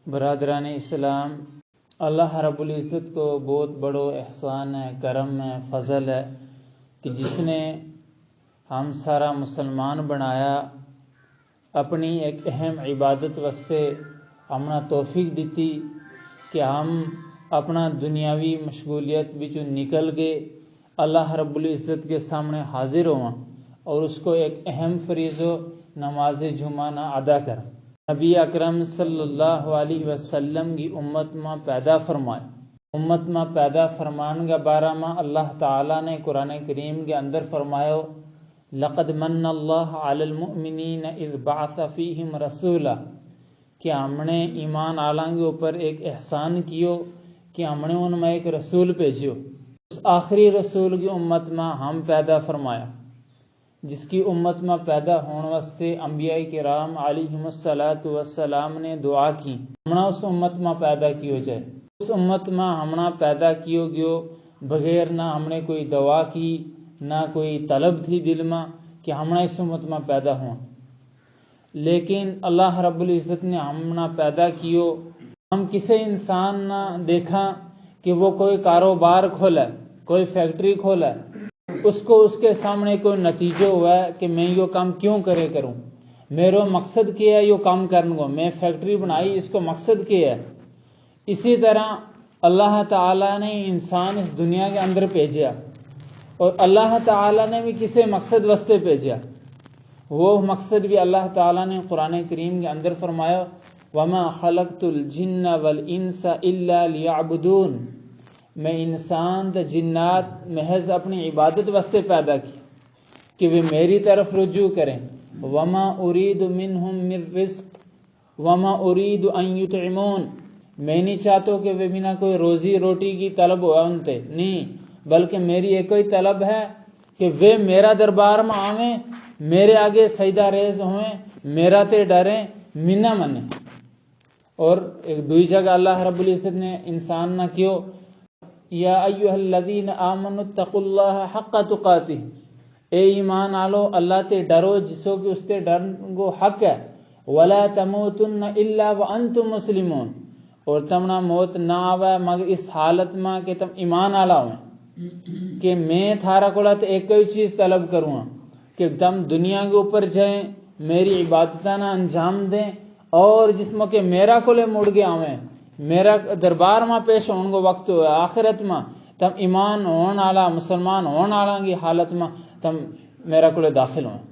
برادران اسلام، اللہ رب العزت کو بہت بڑو احسان ہے، کرم ہے، فضل ہے کہ جس نے ہم سارا مسلمان بنایا، اپنی ایک اہم عبادت واسطے ہمنا توفیق دیتی کہ ہم اپنا دنیاوی مشغولیت بچوں نکل کے اللہ رب العزت کے سامنے حاضر ہوں اور اس کو ایک اہم فریضہ نماز جمعہ نہ ادا کریں۔ نبی اکرم صلی اللہ علیہ وسلم کی امت میں پیدا فرمائے، امت میں پیدا فرمان کا بارہ میں اللہ تعالیٰ نے قرآن کریم کے اندر فرمایا، لقد من اللہ علی المؤمنین اذ بعث فیہم رسولا، کہ ہم نے ایمان آلاں کے اوپر ایک احسان کیو کہ ہم نے ان میں ایک رسول بھیجو، اس آخری رسول کی امت میں ہم پیدا فرمایا، جس کی امت میں پیدا ہونے واسطے انبیاء کرام علیہم السلام نے دعا کی ہمنا اس امت میں پیدا کیو جائے۔ اس امت میں ہمنا پیدا کیو گیو بغیر نہ ہم نے کوئی دعا کی، نہ کوئی طلب تھی دل میں کہ ہمنا اس امت میں پیدا ہوں، لیکن اللہ رب العزت نے ہمنا پیدا کیو۔ ہم کسی انسان نہ دیکھا کہ وہ کوئی کاروبار کھولا، کوئی فیکٹری کھولا، اس کو اس کے سامنے کوئی نتیجہ ہوا ہے کہ میں یہ کام کیوں کروں، میرا مقصد کیا ہے یہ کام کرنے کو، میں فیکٹری بنائی اس کو مقصد کیا ہے۔ اسی طرح اللہ تعالیٰ نے انسان اس دنیا کے اندر بھیجا اور اللہ تعالیٰ نے بھی کسی مقصد واسطے بھیجا، وہ مقصد بھی اللہ تعالیٰ نے قرآن کریم کے اندر فرمایا، وَمَا خَلَقْتُ الْجِنَّ وَالْإِنسَ إِلَّا لِيَعْبُدُونَ، میں انسان تا جنات محض اپنی عبادت واسطے پیدا کی کہ وہ میری طرف رجوع کریں۔ وَمَا أُرِيدُ مِنْهُمْ مِنْ رِزْقٍ وَمَا أُرِيدُ أَنْ يُطْعِمُونَ، میں نہیں چاہتا کہ وہ بنا کوئی روزی روٹی کی طلب ہوا ان تے، نہیں، بلکہ میری ایک ہی طلب ہے کہ وہ میرا دربار میں آویں، میرے آگے سجدہ ریز ہوئیں، میرا تے ڈریں، منا منیں۔ اور ایک دوئی جگہ اللہ رب العزت نے انسان نہ کیوں، یا ایھا الذین آمنوا اتقوا اللہ حق تقاتہ، اے ایمان آلو اللہ تے ڈرو جسو کہ اس تے ڈرن کو حق ہے، ولا تموتن الا وانتم مسلمون، اور تمنا موت نہ آوے مگر اس حالت میں کہ تم ایمان آلا ہوئیں، کہ میں تھارا کولا تے ایک ہی چیز طلب کروں کہ تم دنیا کے اوپر جائیں، میری عبادتہ نہ انجام دیں، اور جس موقع میرا کولے مڑ گیا آویں، میرا دربار میں پیش ہون کو وقت ہوا، آخرت میں تم ایمان ہون آلا، مسلمان ہون آلا کی حالت میں تم میرا کولے داخل ہوئیں۔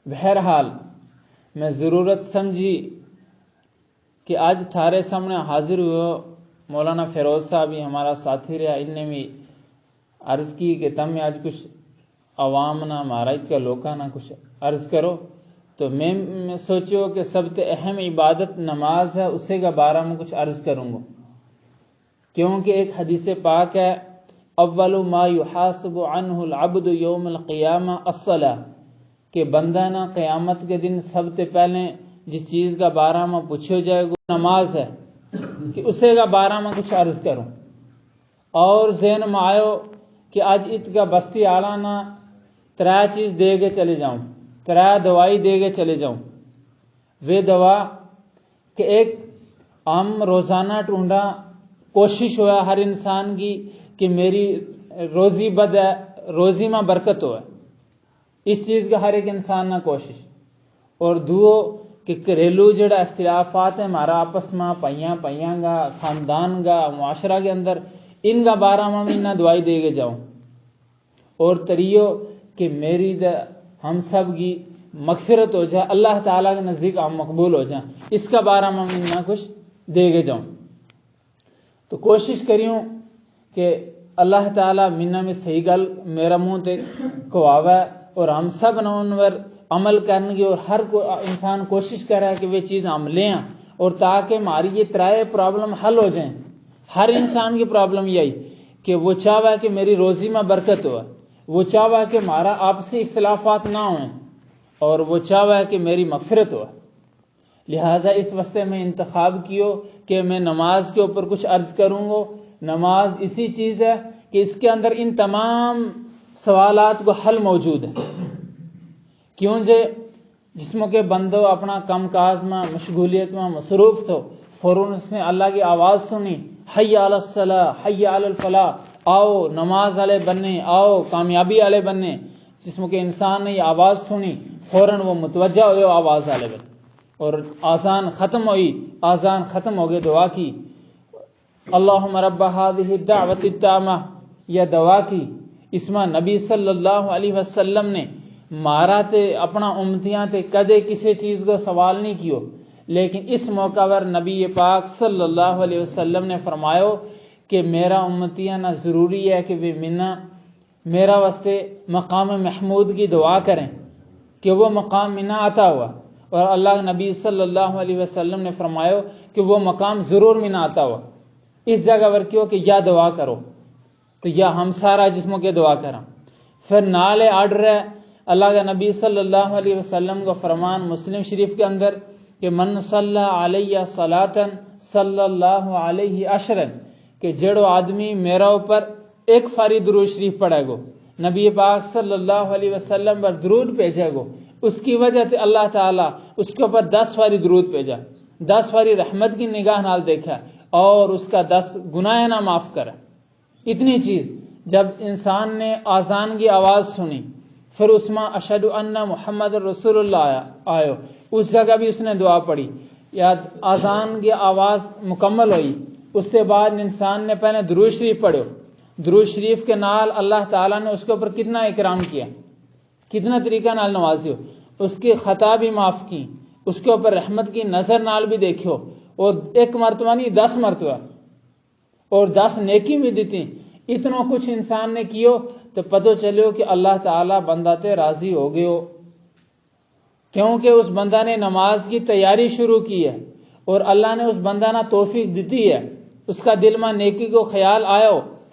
بہرحال میں ضرورت سمجھی کہ آج تھارے سامنے حاضر ہوئے، مولانا فیروز صاحب بھی ہمارا ساتھی رہا، ان نے بھی عرض کی کہ تم آج کچھ عوام نہ مہاراج کا لوکا نہ کچھ عرض کرو، تو میں سوچو کہ سب سے اہم عبادت نماز ہے، اسے کا بارے میں کچھ عرض کروں گا، کیونکہ ایک حدیث پاک ہے، اول ما یحاسب عنہ العبد یوم القیامہ الصلاۃ، کہ بندہ نہ قیامت کے دن سب سے پہلے جس چیز کا بارے میں پوچھو جائے گا نماز ہے، کہ اسے کا بارے میں کچھ عرض کروں۔ اور ذہن میں آئو کہ آج ات کا بستی آلا نہ ترا چیز دے کے چلے جاؤں، ترا دوائی دے کے چلے جاؤں، وہ دوا کہ ایک ہم روزانہ ڈھونڈا، کوشش ہوا ہر انسان کی کہ میری روزی بد ہے، روزی میں برکت ہو ہے، اس چیز کا ہر ایک انسان نہ کوشش، اور دو کہ گھریلو جڑا اختلافات ہیں ہمارا آپس میں پائیاں گا، خاندان گا، معاشرہ کے اندر، ان کا بارہ میں نہ دعائی دے کے جاؤں، اور تریو کہ میری ہم سب کی مغفرت ہو جائے، اللہ تعالیٰ کے نزدیک ہم مقبول ہو جائیں، اس کا بارہ میں نہ کچھ دے کے جاؤں۔ تو کوشش کریوں کہ اللہ تعالیٰ منا میں صحیح گل میرا منہ تے کو آوے، اور ہم سب نے ان پر عمل کرنے کی، اور ہر انسان کوشش کرے کہ وہ چیز ہم لیں، اور تاکہ ہماری یہ ترائے پرابلم حل ہو جائیں۔ ہر انسان کی پرابلم یہی کہ وہ چاہے کہ میری روزی میں برکت ہو، وہ چاہے کہ ہمارا آپسی اختلافات نہ ہوئیں، اور وہ چاہے کہ میری مغفرت ہو۔ لہٰذا اس واسطے میں انتخاب کیو کہ میں نماز کے اوپر کچھ عرض کروں گا۔ نماز اسی چیز ہے کہ اس کے اندر ان تمام سوالات کو حل موجود ہے، کیوں جے جسموں کے بندو اپنا کم کاج میں مشغولیت میں مصروف تھو، فوراً اس نے اللہ کی آواز سنی، حی علی الصلاح حی علی الفلاح، آؤ نماز والے بننے، آؤ کامیابی والے بننے۔ جسموں کے انسان نے یہ آواز سنی، فوراً وہ متوجہ ہوئے آواز والے بن، اور آذان ختم ہوئی، آذان ختم ہو گئے، دعا کی، اللہم رب هذه الدعوۃ التامہ، یہ دعا کی۔ اس میں نبی صلی اللہ علیہ وسلم نے مارا تے اپنا امتیاں تے کدے کسی چیز کو سوال نہیں کیو، لیکن اس موقع پر نبی پاک صلی اللہ علیہ وسلم نے فرمایا کہ میرا امتیاں نہ ضروری ہے کہ وہ میرا واسطے مقام محمود کی دعا کریں کہ وہ مقام منا آتا ہوا، اور اللہ نبی صلی اللہ علیہ وسلم نے فرمایا کہ وہ مقام ضرور منا آتا ہوا۔ اس جگہ پر کیوں کہ یا دعا کرو، تو یا ہم سارا جسموں کے دعا کریں۔ پھر نالے آرڈر ہے اللہ کے نبی صلی اللہ علیہ وسلم کا فرمان مسلم شریف کے اندر کہ من صلی علیہ صلاۃ صلی اللہ علیہ عشرا، کہ جڑو آدمی میرا اوپر ایک فاری درود شریف پڑھے گو، نبی پاک صلی اللہ علیہ وسلم پر درود بھیجے گو، اس کی وجہ سے اللہ تعالیٰ اس کے اوپر 10 فاری درود بھیجا، 10 فاری رحمت کی نگاہ نال دیکھا، اور اس کا 10 گناہ نہ معاف کرا۔ اتنی چیز جب انسان نے آذان کی آواز سنی، پھر اس میں اشہد ان محمد رسول اللہ آئے، اس جگہ بھی اس نے دعا پڑھی، یا آذان کی آواز مکمل ہوئی، اس کے بعد انسان نے پہلے درود شریف پڑھو، درود شریف کے نال اللہ تعالیٰ نے اس کے اوپر کتنا اکرام کیا، کتنا طریقہ نال نوازیو، اس کی خطا بھی معاف کی، اس کے اوپر رحمت کی نظر نال بھی دیکھو، اور ایک مرتبہ نہیں 10 مرتبہ، اور 10 نیکی بھی دیتی۔ اتنا کچھ انسان نے کیو تو پتہ چلیو کہ اللہ تعالیٰ بندہ تے راضی ہو گئے ہو، کیونکہ اس بندہ نے نماز کی تیاری شروع کی ہے، اور اللہ نے اس بندہ نے توفیق دیتی ہے، اس کا دل میں نیکی کو خیال آیا،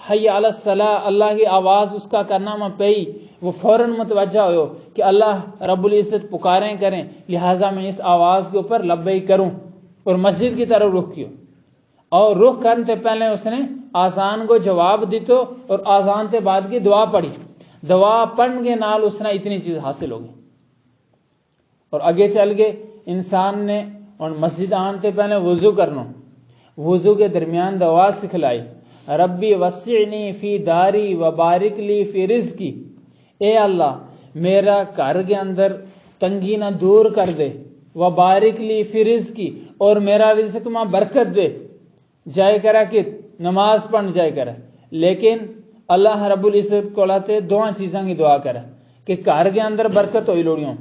حی علی الصلاح اللہ کی آواز اس کا کرنا میں پئی، وہ فوراً متوجہ ہو کہ اللہ رب العزت پکاریں کریں، لہٰذا میں اس آواز کے اوپر لبیک کروں، اور مسجد کی طرف رخ کیوں، اور رخ کرنے سے پہلے اس نے آذان کو جواب دیتو، اور آذان سے بعد کی دعا پڑھی، دعا پڑھنے کے نال اس نے اتنی چیز حاصل ہوگی۔ اور آگے چل گئے انسان نے اور مسجد آنے سے پہلے وضو کرنا، وضو کے درمیان دعا سکھلائی، ربی وسعنی فی داری وبارک لی فی رزقی، اے اللہ میرا گھر کے اندر تنگی نہ دور کر دے، وبارک لی فی رزقی، اور میرا رزق میں برکت دے۔ جائے کرا کہ نماز پڑھ جائے کرا، لیکن اللہ رب العزت کو لاتے دو چیزاں کی دعا کرے کہ گھر کے اندر برکت ہوئی لوڑیوں،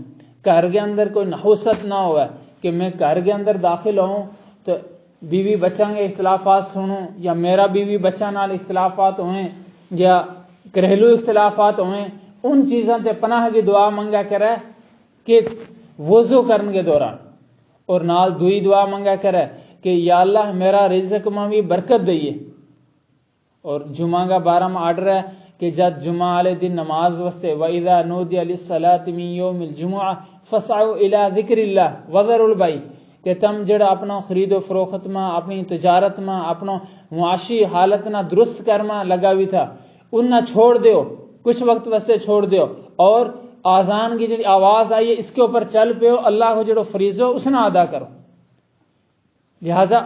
گھر کے اندر کوئی نحوست نہ ہوا کہ میں گھر کے اندر داخل ہوں تو بیوی بچہ کے اختلافات سنوں، یا میرا بیوی بچہ نال اختلافات ہوئیں، یا گھریلو اختلافات ہوئیں، ان چیزوں سے پناہ کی دعا منگا کرے کہ وضو کرنے کے دوران، اور نال دوئی دعا منگا کرے کہ یا اللہ میرا رزق میں بھی برکت دئیے۔ اور جمعہ کا 12 میں آرڈر ہے کہ جب جمعہ والے دن نماز واسطے وَإِذَا نُودِيَ لِلصَّلَاةِ مِن يَوْمِ الْجُمُعَةِ فَاسْعَوْا إِلَىٰ ذِكْرِ اللَّهِ وَذَرُوا الْبَيْعَ، کہ تم جڑا اپنا خرید و فروخت میں، اپنی تجارت میں، اپنا معاشی حالت نہ درست کرما لگا ہوئی تھا، ان نہ چھوڑ دیو، کچھ وقت واسطے چھوڑ دیو، اور آذان کی جڑی آواز آئی ہے اس کے اوپر چل پیو، اللہ کو جڑو فریضو اس نہ ادا کرو، لہذا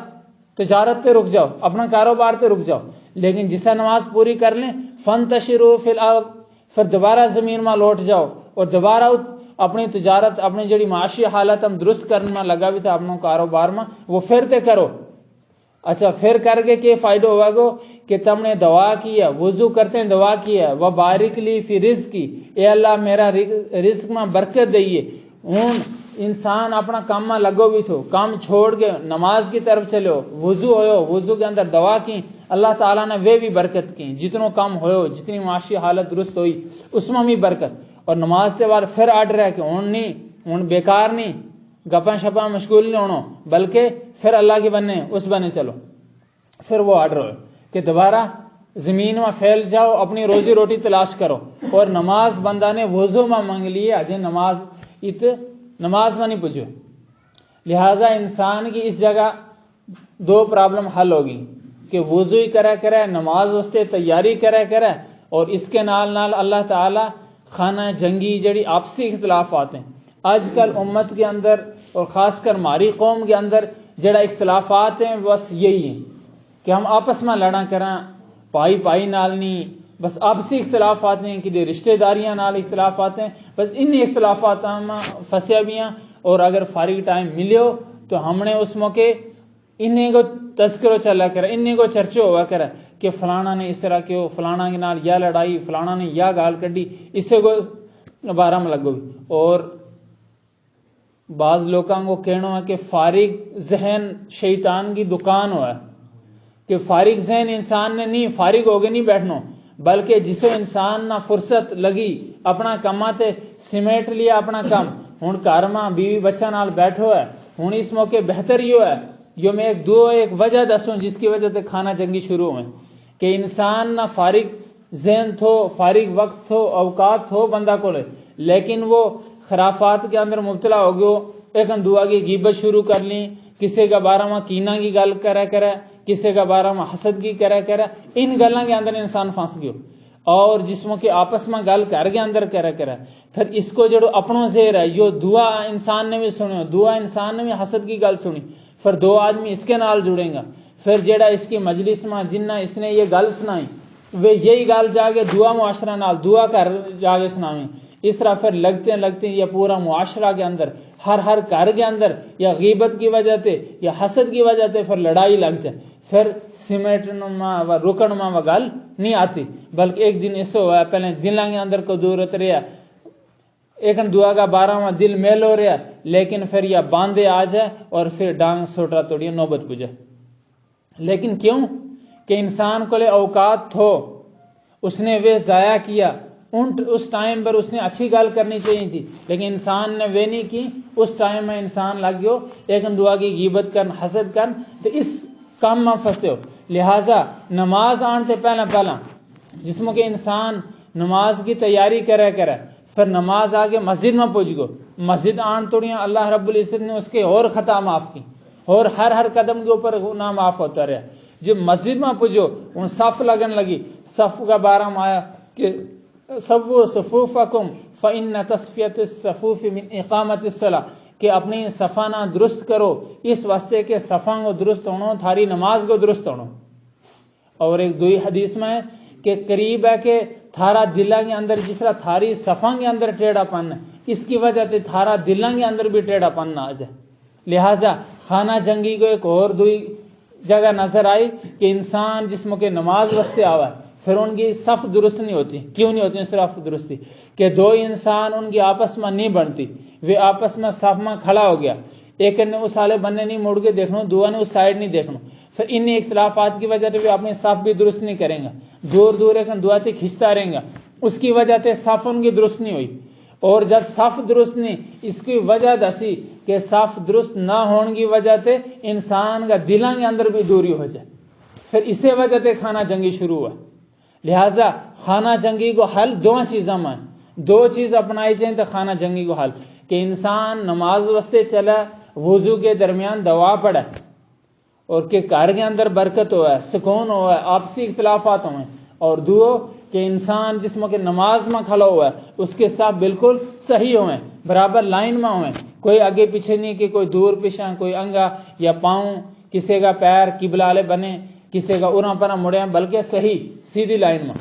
تجارت پہ رک جاؤ، اپنا کاروبار پہ رک جاؤ، لیکن جسے نماز پوری کر لیں فَانْتَشِرُوا فِي الْأَرْضِ، پھر دوبارہ زمین میں لوٹ جاؤ، اور دوبارہ اپنی تجارت، اپنی جڑی معاشی حالت ہم درست کرنے میں لگا بھی تھا اپنا کاروبار میں، وہ پھر تے کرو۔ اچھا پھر کر کے کیا فائدہ ہوا گو کہ تم نے دعا کیا، وضو کرتے ہیں دعا کیا، وَبَارِكْ لِي فِي رِزْقِي، اے اللہ میرا رزق میں برکت دئیے۔ ہوں انسان اپنا کام میں لگو بھی تھو، کام چھوڑ کے نماز کی طرف چلو، وضو ہوئے، وضو کے اندر دعا کی، اللہ تعالیٰ نے وہ بھی برکت کی، جتنوں کام ہوئے، جتنی معاشی حالت درست ہوئی اس میں بھی برکت۔ اور نماز کے بعد پھر آرڈر ہے کہ ہوں بیکار نہیں، گپاں شپاں مشغول نہیں ہونا، بلکہ پھر اللہ کے بننے اس بنے چلو۔ پھر وہ آرڈر ہوئے کہ دوبارہ زمین میں پھیل جاؤ، اپنی روزی روٹی تلاش کرو، اور نماز بندہ نے وضو میں مانگ لی ہے، اجے نماز میں نہیں پوچھو۔ لہٰذا انسان کی اس جگہ 2 پرابلم حل ہوگی کہ وضو ہی کرے نماز واسطے تیاری کرے، اور اس کے نال اللہ تعالی خانہ جنگی جڑی آپسی اختلافات ہیں آج کل امت کے اندر اور خاص کر ہماری قوم کے اندر جڑا اختلافات ہیں بس یہی ہیں کہ ہم آپس میں لڑا کریں، پائی پائی نال نہیں، بس آپسی اختلافات ہیں کہ رشتہ داریاں نال اختلافات ہیں، بس ان اختلافات میں پھنسیا بھی ہیں۔ اور اگر فارغ ٹائم ملے ہو تو ہم نے اس موقع انہیں کو تذکرو چلا کرے، انہیں کو چرچو ہوا کرے کہ فلانا نے اس طرح کیوں، فلانا کے نال یا لڑائی، فلانا نے یا گال کڈی، اسے کو بارہ میں لگو۔ اور بعض لوگوں کو کہنا ہے کہ فارغ ذہن شیطان کی دکان ہوا ہے، کہ فارغ ذہن انسان نے نہیں، فارغ ہو کے نہیں بیٹھنا، بلکہ جسے انسان نہ فرصت لگی اپنا کماتے سمیٹ لیا اپنا کام، ہوں گھر میں بیوی بچہ نال بیٹھو ہے، ہوں اس موقع بہتر یہ ہے جو میں ایک وجہ دسوں جس کی وجہ سے کھانا جنگی شروع ہوئے کہ انسان نہ فارغ ذہن تھو، فارغ وقت تھو، اوقات تھو بندہ کو لے، لیکن وہ خرافات کے اندر مبتلا ہو گئے، ایک دعا کی غیبت شروع کر لی، کسی کا بارہ میں کینا کی گل کرے، کسی کا بارہ میں حسد کی کرے، ان گلوں کے اندر انسان پھنس گئے، اور جسموں کے آپس میں گل کر کے اندر کرے، پھر اس کو جڑو اپنوں زیر ہے، یہ دعا انسان نے بھی سنو، دعا انسان نے بھی حسد کی گل سنی، پھر دو آدمی اس کے نال جڑیں گا، پھر جڑا اس کی مجلس میں جنہ اس نے یہ گل سنائی وہ یہی گل جا کے دعا معاشرہ نال دعا کر جا کے سناویں، اس طرح پھر لگتے یہ پورا معاشرہ کے اندر ہر گھر کے اندر یا غیبت کی وجہ سے یا حسد کی وجہ سے پھر لڑائی لگ جائے، پھر سمیٹن میں رکن میں وہ گل نہیں آتی، بلکہ ایک دن ایسا ہوا ہے پہلے دلوں کے اندر قدورت رہا، ایک دعا کا بارہ میں دل میل ہو رہا، لیکن پھر یہ باندھے آ جائے اور پھر ڈانگ سوٹرا توڑیے نوبت کو جائے۔ لیکن کیوں کہ انسان کو لے اوقات تھو، اس نے وہ ضائع کیا، اس ٹائم پر اس نے اچھی گل کرنی چاہیے تھی، لیکن انسان نے وہ نہیں کی، اس ٹائم میں انسان لگ گیا ایک دعا کی غیبت کرن، حسد کرن، تو اس کام میں پھنسے ہو۔ لہٰذا نماز آن سے پہلا جسموں کے انسان نماز کی تیاری کرے، پھر نماز آگے مسجد میں پہنچ گو، مسجد آن توڑیاں اللہ رب العزت نے اس کے اور خطا معاف کی، اور ہر قدم کے اوپر گناہ معاف ہوتا رہا۔ جب مسجد میں پہنچو ان صف لگن لگی، صف کا بارہ میں آیا کہ سووا صفوفکم فإن تصفیۃ الصفوف من اقامت الصلاۃ، کہ اپنی صفانہ درست کرو اس واسطے کہ صفاں کو درست ہونا تھاری نماز کو درست ہونا۔ اور ایک دوئی حدیث میں کہ قریب ہے کہ تھارا دلہ کے اندر جس طرح تھاری صفاں کے اندر ٹیڑھا پن ہے، اس کی وجہ سے تھارا دلہ کے اندر بھی ٹیڑھا پن نہ آ جائے۔ لہٰذا خانہ جنگی کو ایک اور دوئی جگہ نظر آئی کہ انسان جسم کے نماز واسطے آوا ہے، پھر ان کی صف درست نہیں ہوتی۔ کیوں نہیں ہوتی صرف درستی؟ کہ دو انسان ان کی آپس میں نہیں بنتی، وہ آپس میں صف میں کھڑا ہو گیا، ایک نے اس والے بننے نہیں مڑ کے دیکھنا، دو نے اس سائڈ نہیں دیکھنا، پھر ان اختلافات کی وجہ سے وہ اپنی صف بھی درست نہیں کریں گا، دور ایک دعا سے کھنچتا رہیں گا، اس کی وجہ سے صف ان کی درست نہیں ہوئی۔ اور جب صف درست نہیں، اس کی وجہ دسی کہ صف درست نہ ہونے کی وجہ سے انسان کا دلوں کے اندر بھی دوری ہو جائے، پھر اسی وجہ سے خانہ جنگی شروع ہوا۔ لہٰذا خانہ جنگی کو حل دو چیزوں میں، دو چیز اپنائی جائیں تو خانہ جنگی کو حل، کہ انسان نماز واسطے چلا، وضو کے درمیان دعا پڑھے، اور کہ گھر کے اندر برکت ہوا ہے، سکون ہوا ہے، آپسی اختلافات ہوئے، اور دو کہ انسان جس میں کہ نماز میں کھڑا ہوا ہے اس کے ساتھ بالکل صحیح ہوئے، برابر لائن میں ہوئے، کوئی آگے پیچھے نہیں کہ کوئی دور پیچھے، کوئی انگا یا پاؤں، کسی کا پیر قبلہ والے بنے، کسی کا اُرا پرا مڑے، بلکہ صحیح سیدھی لائن میں۔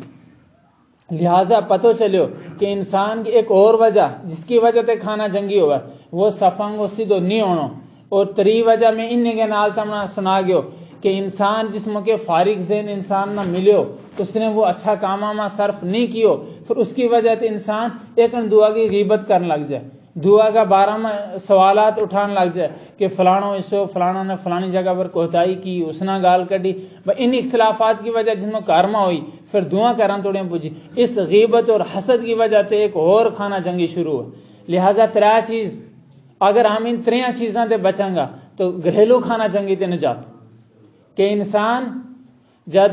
لہٰذا پتہ چلو کہ انسان کی ایک اور وجہ جس کی وجہ سے خانہ جنگی ہوا ہے وہ صفاں کو سیدھو نہیں ہونا، اور تری وجہ میں ان کے نال تمنا سنا گیو کہ انسان جسم کے فارغ ذہن انسان نہ ملیو، اس نے وہ اچھا کامہ میں صرف نہیں کیو، پھر اس کی وجہ سے انسان ایک دعا کی غیبت کرنے لگ جائے، دعا کا بارہ میں سوالات اٹھانے لگ جائے کہ فلانوں اسو فلانا نے فلانی جگہ پر کوتاہی کی، اس نے گال کڈی، ان اختلافات کی وجہ جس میں کارما ہوئی، پھر دعا کرن توڑیں پوچھی، اس غیبت اور حسد کی وجہ سے ایک اور خانہ جنگی شروع ہو۔ لہٰذا تریا چیز اگر ہم ان تریاں چیزاں تے بچیں گا تو گھریلو خانہ جنگی تے نجات، کہ انسان جب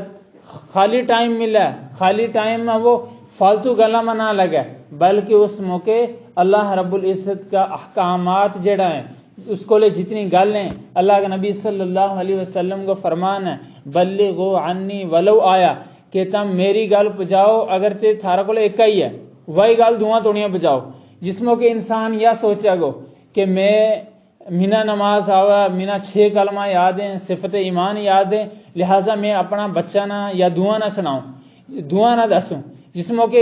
خالی ٹائم ملا، خالی ٹائم میں وہ فالتو گلا میں نہ لگے، بلکہ اس موقع اللہ رب العزت کا احکامات جڑا ہیں اس کو لے جتنی گلیں اللہ کے نبی صلی اللہ علیہ وسلم کو فرمان ہے، بلغوا عنی ولو آیا، کہ تم میری گل پجاؤ اگرچہ تھارا کو ایک ہی ہے، وہی گل دعا توڑیاں پجاؤ، جس میں کہ انسان یا سوچا گو کہ میں مینا نماز آوا، مینا 6 کلمہ یاد ہیں، صفت ایمان یاد ہیں، لہٰذا میں اپنا بچہ نہ یا دعا نہ سناؤں، دعا نہ دسوں، جس میں کہ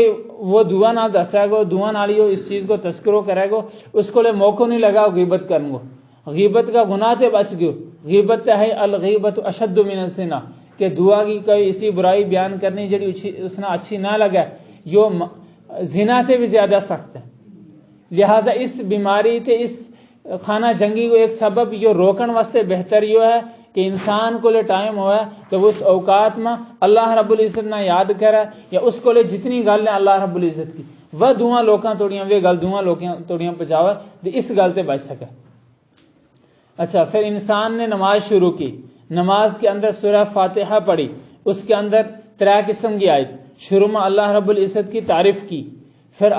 وہ دعا نہ دسے گو، دعا نہ لیو، اس چیز کو تذکرو کرے گو، اس کو لے موقع نہیں لگا غیبت کرن گو، غیبت کا گناہ تے بچ گیو۔ غیبت ہے الغیبت اشد من الزنا، کہ دعا کی کوئی اسی برائی بیان کرنی جڑی اس نے اچھی نہ لگے، یہ زنا تے بھی زیادہ سخت ہے۔ لہٰذا اس بیماری تے اس خانہ جنگی کو ایک سبب یہ روکن واسطے بہتر یہ ہے کہ انسان کو لے ٹائم ہوا تو وہ اس اوقات میں اللہ رب العزت نہ یاد کرے، یا اس کو لے جتنی گل ہے اللہ رب العزت کی وہ دعا لوکاں توڑیاں، وہ گل دعا لوکاں توڑیاں پہنچاوے تو اس گل تے بچ سکے۔ اچھا، پھر انسان نے نماز شروع کی، نماز کے اندر سورہ فاتحہ پڑھی، اس کے اندر 3 قسم کی آیت، شروع میں اللہ رب العزت کی تعریف کی، پھر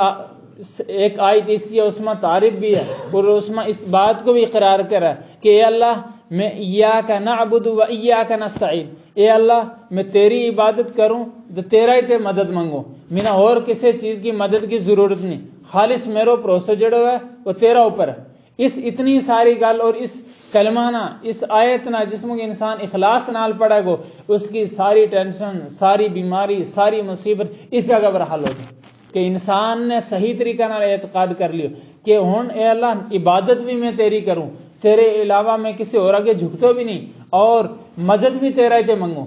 ایک آیت اسی ہے اس میں تعریف بھی ہے، اور اس میں اس بات کو بھی اقرار کرا کہ اے اللہ میں ایاک نعبد و ایاک نستعین، اے اللہ میں تیری عبادت کروں تو تیرا ہی تے مدد منگوں، مینا اور کسی چیز کی مدد کی ضرورت نہیں، خالص میرو پروسو جڑو ہے وہ تیرا اوپر ہے۔ اس اتنی ساری گل اور اس کلمہ نہ، اس آیت نہ، جس میں انسان اخلاص نال پڑھے گو، اس کی ساری ٹینشن، ساری بیماری، ساری مصیبت اس جگہ پر حل ہو جائے کہ انسان نے صحیح طریقہ نال اعتقاد کر لیو کہ ہن اے اللہ عبادت بھی میں تیری کروں، تیرے علاوہ میں کسی اور آگے جھکتو بھی نہیں، اور مدد بھی تیرا ہی تے منگوں،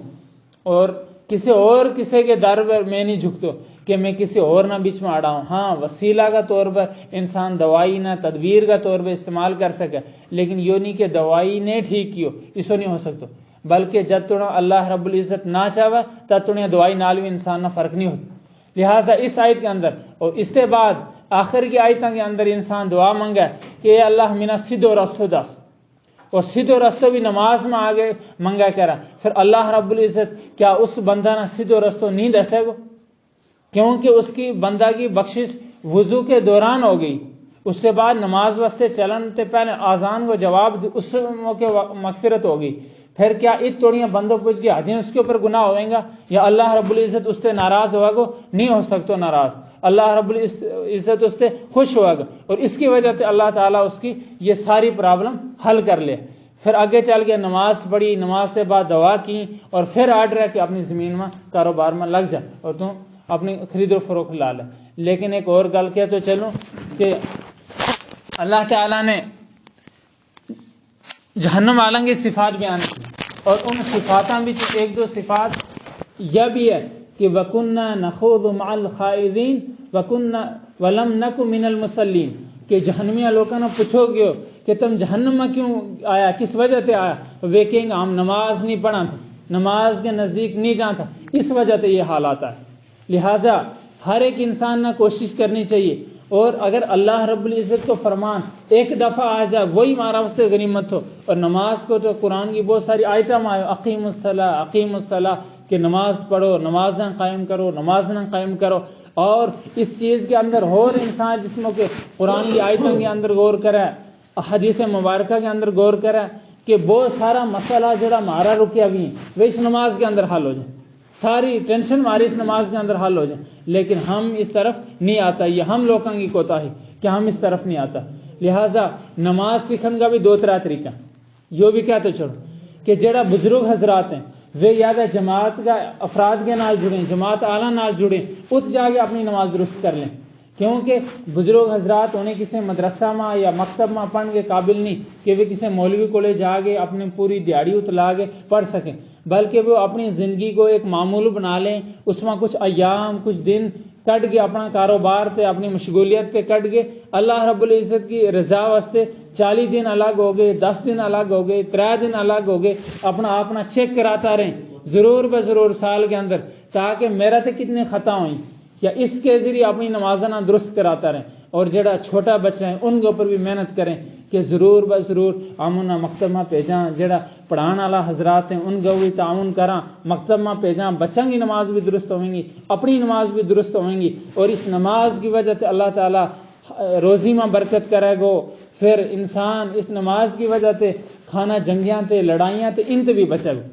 اور کسی کے در پر میں نہیں جھکتو کہ میں کسی اور نہ بیچ میں آڑا ہوں۔ ہاں، وسیلہ کا طور پر انسان دوائی نہ تدبیر کا طور پر استعمال کر سکے، لیکن یہ نہیں کہ دوائی نے ٹھیک کیو، اسو نہیں ہو سکتا، بلکہ جب تو اللہ رب العزت نہ چاہے تب تو دوائی نال بھی انسان نہ فرق نہیں ہوتا۔ لہٰذا اس آیت کے اندر اور اس کے بعد آخر کی آیتوں کے اندر انسان دعا منگا کہ اے اللہ مینا سیدھو رستو دس، اور سیدھو رستو بھی نماز میں آگے منگا کرا، پھر اللہ رب العزت کیا اس بندہ نہ سیدھو رستو نہیں دسے گو؟ کیونکہ اس کی بندہ کی بخشش وضو کے دوران ہو گئی، اس سے بعد نماز واسطے چلن تے پہلے آزان کو جواب اس موقع مغفرت ہو گئی، پھر کیا توڑیاں بندوں پوچھ گیا حجیں اس کے اوپر گناہ ہوئیں گا، یا اللہ رب العزت اس سے ناراض ہوا گو؟ نہیں ہو سکتا ناراض، اللہ رب العزت اس سے خوش ہوا گا، اور اس کی وجہ سے اللہ تعالیٰ اس کی یہ ساری پرابلم حل کر لے۔ پھر آگے چل کے نماز پڑھی، نماز سے بعد دعا کی، اور پھر آرڈر ہے کہ اپنی زمین میں کاروبار میں لگ جا اور تم اپنی خرید و فروخت لا لے۔ لیکن ایک اور گل کہ تو چلوں کہ اللہ تعالیٰ نے جہنم والوں کی صفات بیان کی، اور ان صفاتاں بھی ایک دو صفات یہ بھی ہے کہ وَكُنَّا نَخُوضُ مَعَ الْخَائِضِينَ وَلَمْ نَكُ مِنَ الْمُصَلِّينَ، کہ جہنمیہ لوگوں نے پوچھو گے کہ تم جہنم میں کیوں آیا، کس وجہ سے آیا، وہ کہیں گے ہم نماز نہیں پڑھا تھا، نماز کے نزدیک نہیں جاتا، اس وجہ سے یہ حالات ہے۔ لہٰذا ہر ایک انسان نے کوشش کرنی چاہیے، اور اگر اللہ رب العزت کو فرمان ایک دفعہ آ جائے وہی ہمارا واسطے غنیمت ہو، اور نماز کو تو قرآن کی بہت ساری آیتیں آئے اقیم الصلاۃ کہ نماز پڑھو، نماز نہ قائم کرو، نماز نہ قائم کرو، اور اس چیز کے اندر اور انسان جس میں کہ قرآن کی آیتوں کے اندر غور کرے، حدیث مبارکہ کے اندر غور کرے کہ بہت سارا مسئلہ جڑا ہمارا رکیا بھی ہے وہ اس نماز کے اندر حل ہو جائے، ساری ٹینشن ہماری اس نماز کے اندر حل ہو جائے، لیکن ہم اس طرف نہیں آتا، یہ ہم لوگوں کی کوتاہی کہ ہم اس طرف نہیں آتا۔ لہٰذا نماز سیکھنے کا بھی 2 طریقہ، یہ بھی کیا تو چھوڑو کہ جڑا بزرگ حضرات ہیں وہ یا تو جماعت کا افراد کے نال جڑیں، جماعت اعلیٰ نال جڑیں، ات جا کے اپنی نماز درست کر لیں، کیونکہ بزرگ حضرات انہیں کسی مدرسہ میں یا مکتب میں پڑھنے کے قابل نہیں کہ وہ کسی مولوی کو لے جا کے اپنی پوری دیہڑی اتلا کے پڑھ سکیں، بلکہ وہ اپنی زندگی کو ایک معمول بنا لیں، اس میں کچھ ایام کچھ دن کٹ کے اپنا کاروبار تے اپنی مشغولیت تے کٹ کے اللہ رب العزت کی رضا واسطے 40 دن الگ ہو گئے، 10 دن الگ ہو گئے، 3 دن الگ ہو گئے، اپنا چیک کراتا رہیں ضرور بضرور سال کے اندر، تاکہ میرا تے کتنے خطا ہوئیں، یا اس کے ذریعے اپنی نمازنا درست کراتا رہیں، اور جڑا چھوٹا بچہ ہے ان کے اوپر بھی محنت کریں کہ ضرور بضرور ہم انہیں مکتب میں بھیجاں، جڑا پڑھان والا حضرات ہیں ان کو بھی تعاون کراں، مکتب میں بھیجاں، بچوں کی نماز بھی درست ہوئیں گی، اپنی نماز بھی درست ہوئیں گی، اور اس نماز کی وجہ سے اللہ تعالیٰ روزی میں برکت کرے گو، پھر انسان اس نماز کی وجہ سے کھانا جنگیاں تے لڑائیاں تے ان تے بھی بچے گو۔